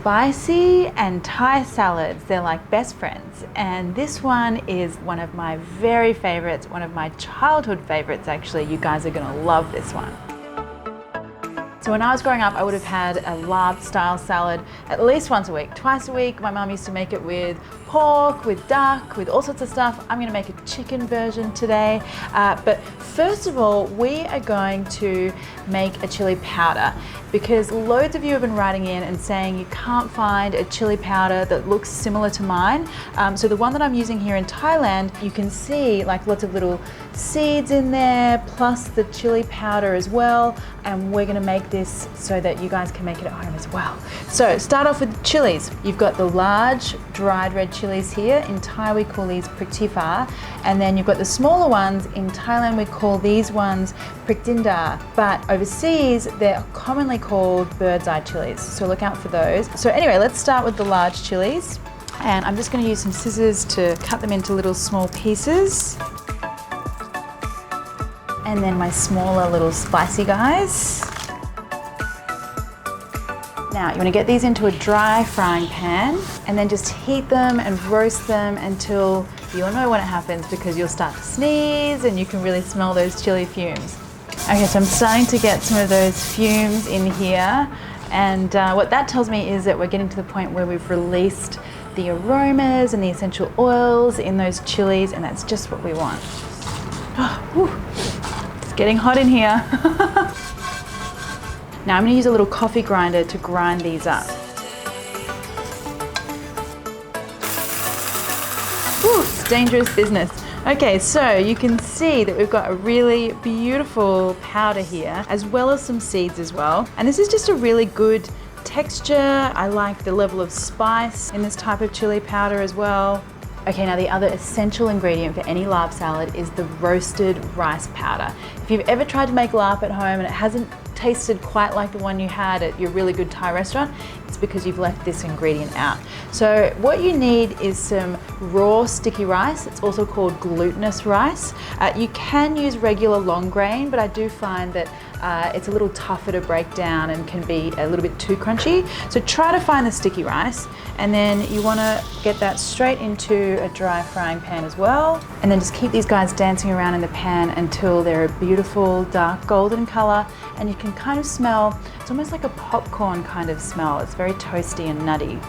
Spicy and Thai salads, they're like best friends. And this one is one of my very favorites, one of my childhood favorites actually. You guys are gonna love this one. So when I was growing up, I would have had a Laab style salad at least once a week. Twice a week, my mum used to make it with pork, with duck, with all sorts of stuff. I'm gonna make a chicken version today. But first of all, we are going to make a chili powder because loads of you have been writing in and saying you can't find a chili powder that looks similar to mine. So the one that I'm using here in Thailand, you can see like lots of little seeds in there, plus the chili powder as well. And we're gonna make this so that you guys can make it at home as well. So start off with chilies. You've got the large dried red chilies here. In Thai we call these priktifa. And then you've got the smaller ones. In Thailand we call these ones priktinda. But overseas they're commonly called bird's eye chilies. So look out for those. So anyway, let's start with the large chilies. And I'm just gonna use some scissors to cut them into little small pieces. And then my smaller little spicy guys. Now you want to get these into a dry frying pan and then just heat them and roast them until you'll know when it happens because you'll start to sneeze and you can really smell those chili fumes. Okay, so I'm starting to get some of those fumes in here, and what that tells me is that we're getting to the point where we've released the aromas and the essential oils in those chilies, and that's just what we want. It's getting hot in here. Now I'm going to use a little coffee grinder to grind these up. It's dangerous business. Okay, so you can see that we've got a really beautiful powder here, as well as some seeds as well. And this is just a really good texture. I like the level of spice in this type of chili powder as well. Okay, now the other essential ingredient for any Laab salad is the roasted rice powder. If you've ever tried to make Laab at home and it hasn't tasted quite like the one you had at your really good Thai restaurant, it's because you've left this ingredient out. So what you need is some raw sticky rice. It's also called glutinous rice. You can use regular long grain, but I do find that it's a little tougher to break down and can be a little bit too crunchy. So try to find the sticky rice, and then you want to get that straight into a dry frying pan as well. And then just keep these guys dancing around in the pan until they're a beautiful dark golden color, and you can kind of smell, it's almost like a popcorn kind of smell. It's very toasty and nutty.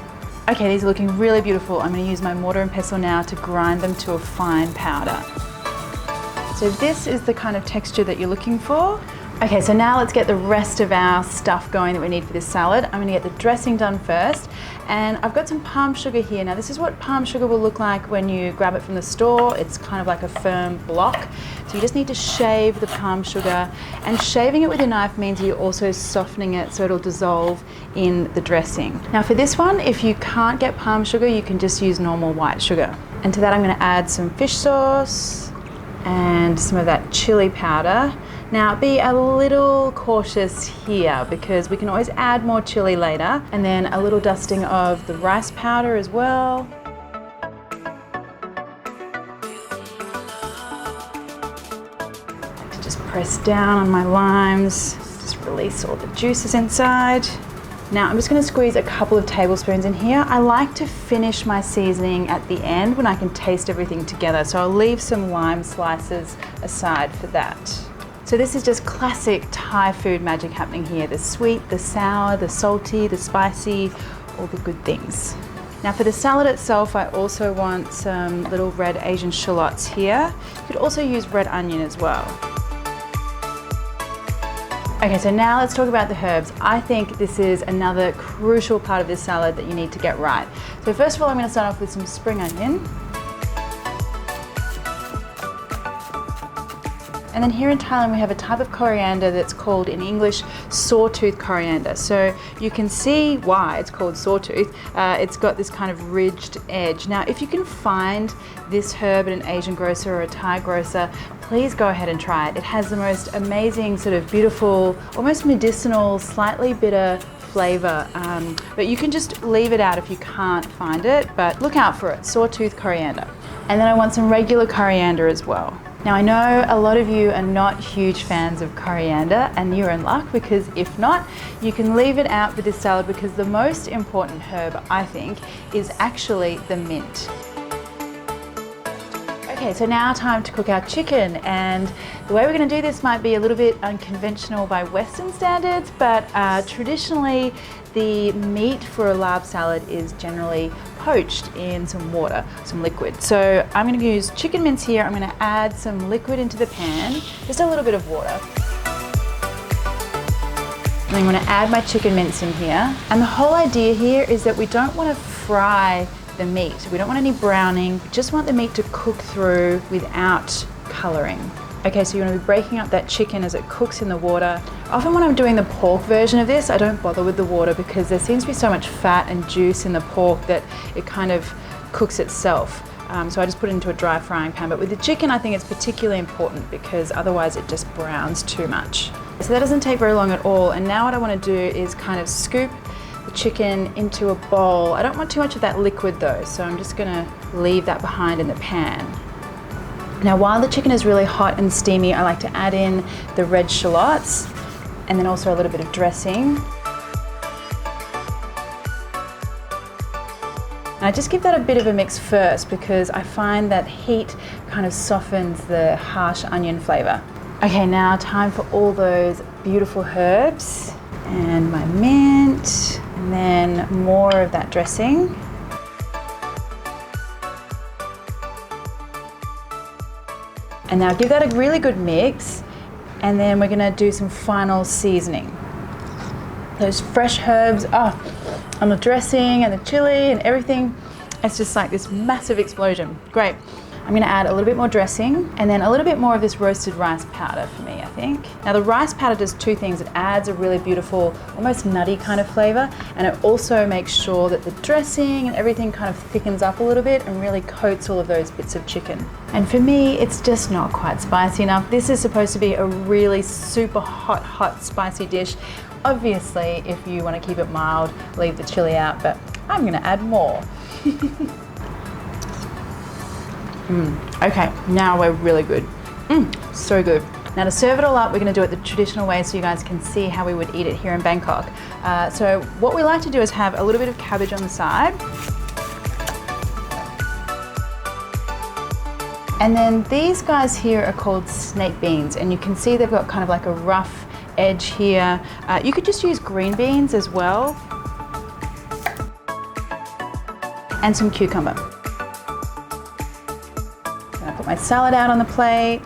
Okay, these are looking really beautiful. I'm going to use my mortar and pestle now to grind them to a fine powder. So this is the kind of texture that you're looking for. Okay, so now let's get the rest of our stuff going that we need for this salad. I'm going to get the dressing done first, and I've got some palm sugar here. Now this is what palm sugar will look like when you grab it from the store. It's kind of like a firm block. So you just need to shave the palm sugar, and shaving it with a knife means you're also softening it so it'll dissolve in the dressing. Now for this one, if you can't get palm sugar, you can just use normal white sugar. And to that I'm going to add some fish sauce and some of that chili powder. Now be a little cautious here because we can always add more chili later, and then a little dusting of the rice powder as well. Just press down on my limes, just release all the juices inside. Now I'm just going to squeeze a couple of tablespoons in here. I like to finish my seasoning at the end when I can taste everything together, so I'll leave some lime slices aside for that. So this is just classic Thai food magic happening here. The sweet, the sour, the salty, the spicy, all the good things. Now for the salad itself, I also want some little red Asian shallots here. You could also use red onion as well. Okay, so now let's talk about the herbs. I think this is another crucial part of this salad that you need to get right. So first of all, I'm going to start off with some spring onion. And then here in Thailand we have a type of coriander that's called in English sawtooth coriander. So you can see why it's called sawtooth. It's got this kind of ridged edge. Now if you can find this herb at an Asian grocer or a Thai grocer, please go ahead and try it. It has the most amazing sort of beautiful, almost medicinal, slightly bitter flavor. But you can just leave it out if you can't find it, but look out for it, sawtooth coriander. And then I want some regular coriander as well. Now I know a lot of you are not huge fans of coriander, and you're in luck, because if not, you can leave it out with this salad, because the most important herb, I think, is actually the mint. Okay, so now time to cook our chicken, and the way we're going to do this might be a little bit unconventional by Western standards, but traditionally the meat for a Laab salad is generally poached in some water, some liquid. So I'm going to use chicken mince here. I'm going to add some liquid into the pan, just a little bit of water. And I'm going to add my chicken mince in here. And the whole idea here is that we don't want to fry the meat. We don't want any browning. We just want the meat to cook through without colouring. Okay, so you want to be breaking up that chicken as it cooks in the water. Often when I'm doing the pork version of this, I don't bother with the water because there seems to be so much fat and juice in the pork that it kind of cooks itself. So I just put it into a dry frying pan. But with the chicken, I think it's particularly important because otherwise it just browns too much. So that doesn't take very long at all. And now what I want to do is kind of scoop the chicken into a bowl. I don't want too much of that liquid though, so I'm just going to leave that behind in the pan. Now while the chicken is really hot and steamy, I like to add in the red shallots and then also a little bit of dressing. And I just give that a bit of a mix first because I find that heat kind of softens the harsh onion flavour. Okay, now time for all those beautiful herbs and my mint, and then more of that dressing. And now give that a really good mix, and then we're gonna do some final seasoning. Those fresh herbs, and the dressing and the chili and everything, it's just like this massive explosion. Great. I'm gonna add a little bit more dressing and then a little bit more of this roasted rice powder for me, I think. Now the rice powder does two things. It adds a really beautiful, almost nutty kind of flavor, and it also makes sure that the dressing and everything kind of thickens up a little bit and really coats all of those bits of chicken. And for me, it's just not quite spicy enough. This is supposed to be a really super hot, spicy dish. Obviously, if you want to keep it mild, leave the chili out, but I'm gonna add more. Okay, now we're really good. So good. Now to serve it all up, we're going to do it the traditional way so you guys can see how we would eat it here in Bangkok. So what we like to do is have a little bit of cabbage on the side. And then these guys here are called snake beans, and you can see they've got kind of like a rough edge here. You could just use green beans as well. And some cucumber. Put my salad out on the plate.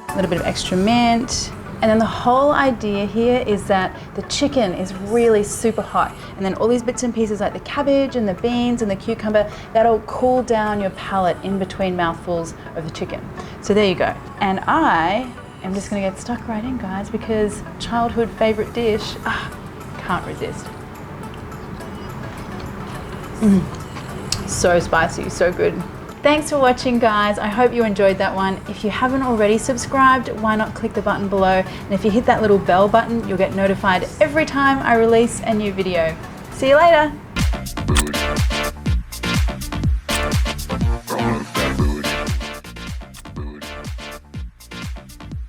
A little bit of extra mint. And then the whole idea here is that the chicken is really super hot. And then all these bits and pieces like the cabbage and the beans and the cucumber, that'll cool down your palate in between mouthfuls of the chicken. So there you go. And I am just gonna get stuck right in, guys, because childhood favorite dish, can't resist. So spicy, so good. Thanks for watching, guys. I hope you enjoyed that one. If you haven't already subscribed, why not click the button below? And if you hit that little bell button, you'll get notified every time I release a new video. See you later.